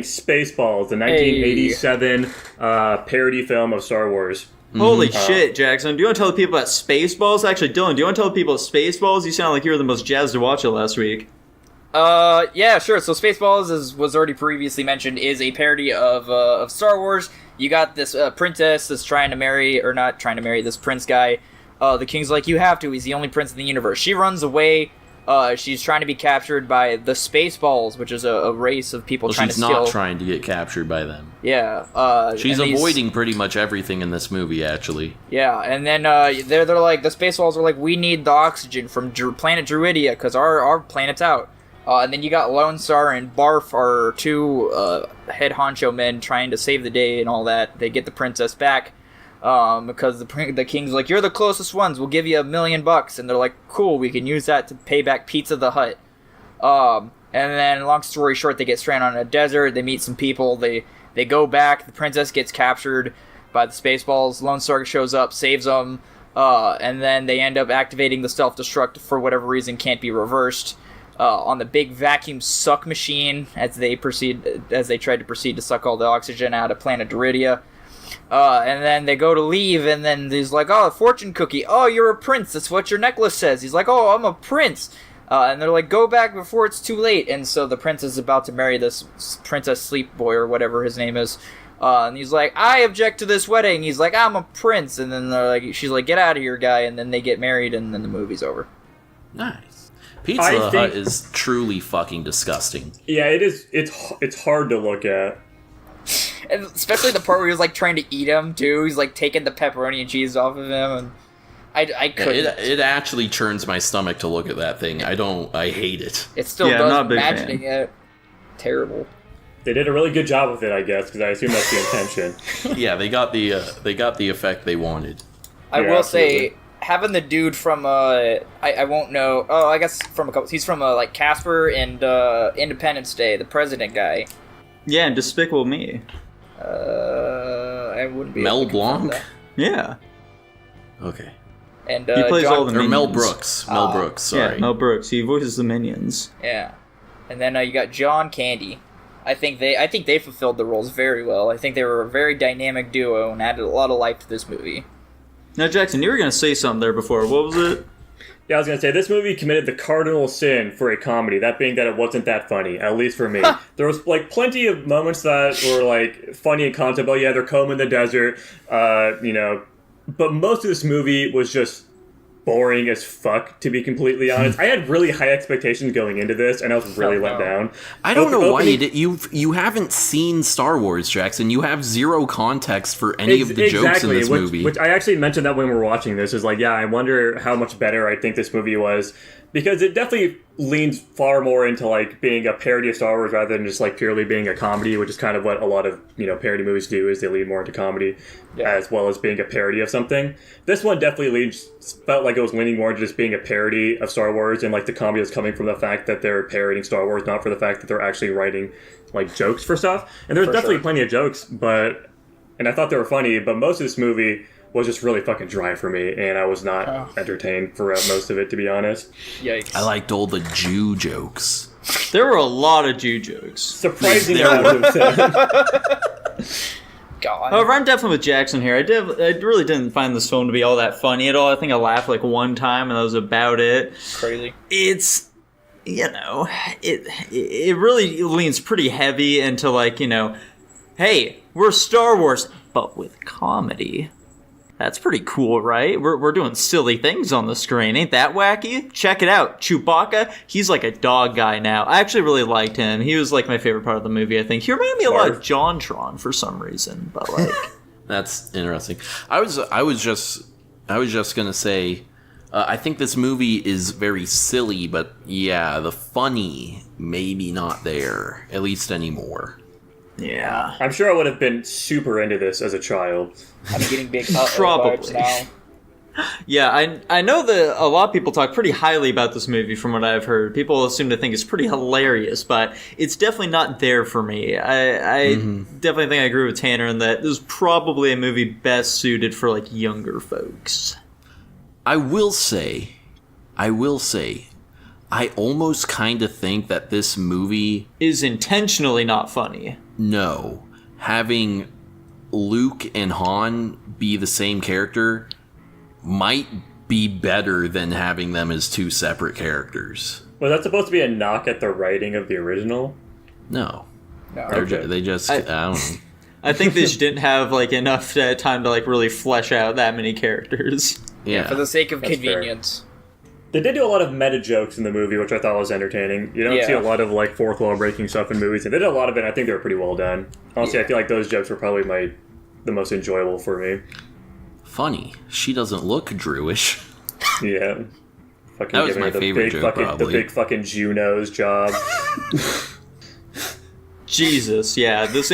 Spaceballs, the 1987 parody film of Star Wars. Holy shit, Jackson. Do you want to tell the people about Spaceballs? Actually, Dylan, do you want to tell the people about Spaceballs? You sound like you were the most jazzed to watch it last week. Yeah, sure. So Spaceballs, as was already previously mentioned, is a parody of Star Wars. You got this princess that's trying to marry, or not trying to marry, this prince guy. The king's like, you have to. He's the only prince in the universe. She runs away. She's trying to be captured by the Spaceballs, which is a race of people trying to steal. She's not trying to get captured by them. Yeah. She's avoiding pretty much everything in this movie, actually. Yeah, and then they're like, the Spaceballs are like, we need the oxygen from planet Druidia, because our planet's out. And then you got Lone Star and Barf are two head honcho men trying to save the day and all that. They get the princess back because the king's like, you're the closest ones, we'll give you $1 million. And they're like, cool, we can use that to pay back Pizza the Hut. And then, long story short, they get stranded on a desert. They meet some people. They go back. The princess gets captured by the Spaceballs. Lone Star shows up, saves them. And then they end up activating the self-destruct for whatever reason, can't be reversed. On the big vacuum suck machine as they tried to proceed to suck all the oxygen out of planet Druidia. And then they go to leave, and then he's like, oh, fortune cookie. Oh, you're a prince. That's what your necklace says. He's like, oh, I'm a prince. And they're like, go back before it's too late. And so the prince is about to marry this Princess Sleep Boy, or whatever his name is. And he's like, I object to this wedding. He's like, I'm a prince. And then she's like, get out of here, guy. And then they get married, and then the movie's over. Nice. Pizza Hut is truly fucking disgusting. Yeah, it is. It's hard to look at. And especially the part where he was like trying to eat him too. He's like taking the pepperoni and cheese off of him, and I couldn't. It actually churns my stomach to look at that thing. I hate it. It still does. Imagining it, terrible. They did a really good job with it, I guess, because I assume that's the intention. Yeah, they got the effect they wanted. I will say, having the dude from I won't know. Oh, I guess from a couple. He's from like Casper and Independence Day, the president guy. Yeah, and Despicable Me. I wouldn't be. Mel Blanc. Yeah. Okay. And he plays all the minions. Mel Brooks. Mel Brooks. Sorry. Yeah, Mel Brooks. He voices the minions. Yeah. And then you got John Candy. I think they fulfilled the roles very well. I think they were a very dynamic duo and added a lot of life to this movie. Now, Jackson, you were going to say something there before. What was it? Yeah, I was going to say, this movie committed the cardinal sin for a comedy, that being that it wasn't that funny, at least for me. There was, like, plenty of moments that were, like, funny in concept. Oh, yeah, they're combing the desert, But most of this movie was just boring as fuck, to be completely honest. I had really high expectations going into this, and I was really let down. I don't know why you haven't seen Star Wars, Jackson. You have zero context for any of the jokes in this movie. Which I actually mentioned that when we were watching this, is like, yeah, I wonder how much better I think this movie was, because it definitely leans far more into like being a parody of Star Wars rather than just like purely being a comedy, which is kind of what a lot of parody movies do, is they lean more into comedy as well as being a parody of something. This one definitely felt like it was leaning more into just being a parody of Star Wars, and like the comedy is coming from the fact that they're parodying Star Wars, not for the fact that they're actually writing like jokes for stuff. And there's definitely plenty of jokes, and I thought they were funny, but most of this movie was just really fucking dry for me, and I was not entertained throughout most of it, to be honest. Yikes. I liked all the Jew jokes. There were a lot of Jew jokes. Surprising amount of them. God. However, I'm definitely with Jackson here. I really didn't find this film to be all that funny at all. I think I laughed like one time, and that was about it. Crazy. It's, it really leans pretty heavy into like, hey, we're Star Wars, but with comedy. That's pretty cool, right? We're doing silly things on the screen. Ain't that wacky? Check it out. Chewbacca, he's like a dog guy now. I actually really liked him. He was like my favorite part of the movie, I think. He reminded me a lot of JonTron for some reason, but like... That's interesting. I was just gonna say, I think this movie is very silly, but yeah, the funny maybe not there, at least anymore. Yeah. I'm sure I would have been super into this as a child. I'm getting big probably now. Yeah, I know that a lot of people talk pretty highly about this movie from what I've heard. People seem to think it's pretty hilarious, but it's definitely not there for me. I definitely think I agree with Tanner in that this is probably a movie best suited for like younger folks. I will say, I almost kind of think that this movie is intentionally not funny. no. Having Luke and Han be the same character might be better than having them as two separate characters. Was that supposed to be a knock at the writing of the original? No. Okay. They just, I don't know. I think they just didn't have like enough time to like really flesh out that many characters. Yeah. For the sake of That's convenience. They did do a lot of meta jokes in the movie, which I thought was entertaining. You don't see a lot of like fourth wall breaking stuff in movies, and they did a lot of it. I think they were pretty well done. Honestly, I feel like those jokes were probably the most enjoyable for me. Funny. She doesn't look Jewish. Yeah. Fucking That was giving my her the favorite big joke, fucking, probably. The big fucking Juno's job. Jesus, yeah, this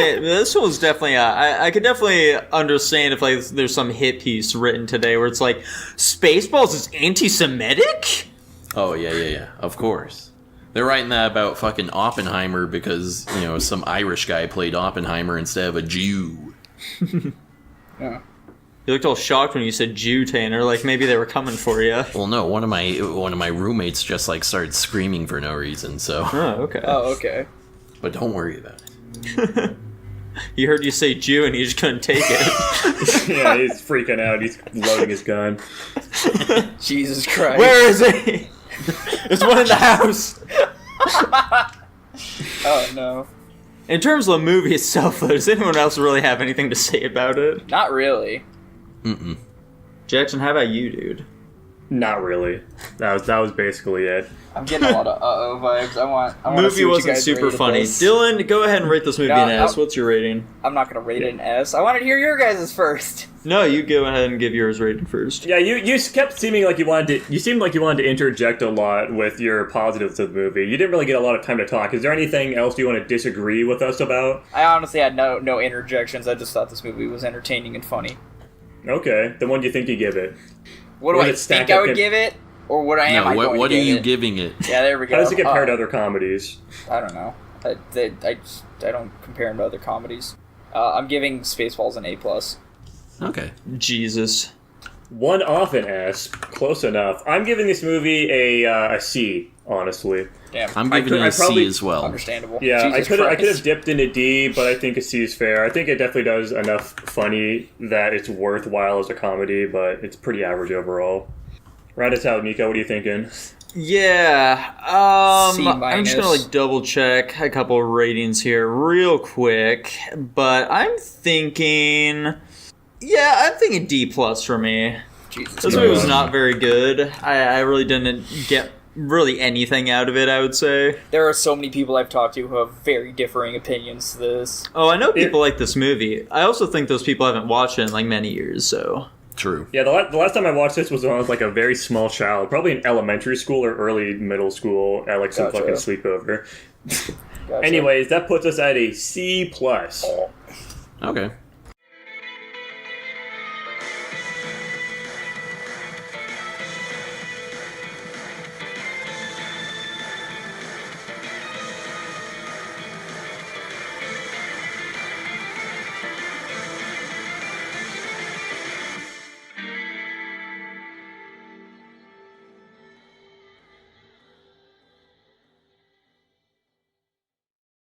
one was definitely. I could definitely understand if like there's some hit piece written today where it's like Spaceballs is anti-Semitic. Oh, yeah. Of course. They're writing that about fucking Oppenheimer because, some Irish guy played Oppenheimer instead of a Jew. Yeah. You looked all shocked when you said Jew, Tanner. Like maybe they were coming for you. Well, no, one of my roommates just like started screaming for no reason, so. Oh, okay. Oh, okay. But don't worry about it. He heard you say Jew and he just couldn't take it. Yeah, he's freaking out. He's loading his gun. Jesus Christ. Where is he? There's one in the house. Oh, no. In terms of the movie itself, though, does anyone else really have anything to say about it? Not really. Mm-mm. Jackson, how about you, dude? Not really. That was basically it. I'm getting a lot of uh-oh vibes. I want to Movie see what wasn't you guys super rated funny. this. Dylan, go ahead and rate this movie No, an S. no. What's your rating? I'm not going to rate it an S. I wanted to hear your guys' first. No, you go ahead and give yours rating first. Yeah, you kept seeming like you seemed like you wanted to interject a lot with your positives of the movie. You didn't really get a lot of time to talk. Is there anything else you want to disagree with us about? I honestly had no interjections. I just thought this movie was entertaining and funny. Okay, then what do you think you give it? What do Would I it stack think I up would in- give it? Or what I am I going what to are give you it? giving it? Yeah, there we go. How does it compare to other comedies? I don't know. I don't compare them to other comedies. I'm giving Spaceballs an A+. Okay. Jesus. One off an S, close enough. I'm giving this movie a C, honestly. Damn. I'm giving it a C as well. Understandable. Yeah, Jesus I could Christ. have dipped into D, but I think a C is fair. I think it definitely does enough funny that it's worthwhile as a comedy, but it's pretty average overall. Round us out, Nico. What are you thinking? Yeah, C I'm just gonna minus. like double check a couple of ratings here real quick, but I'm thinking D plus for me. Jesus This movie was Christ. not very good. I really didn't get really anything out of it, I would say. There are so many people I've talked to who have very differing opinions to this. Oh, I know people like this movie. I also think those people haven't watched it in like many years, so. True. Yeah, the last time I watched this was when I was like a very small child, probably in elementary school or early middle school at like some Gotcha. fucking sleepover. Gotcha. Anyways, that puts us at a C plus. Okay.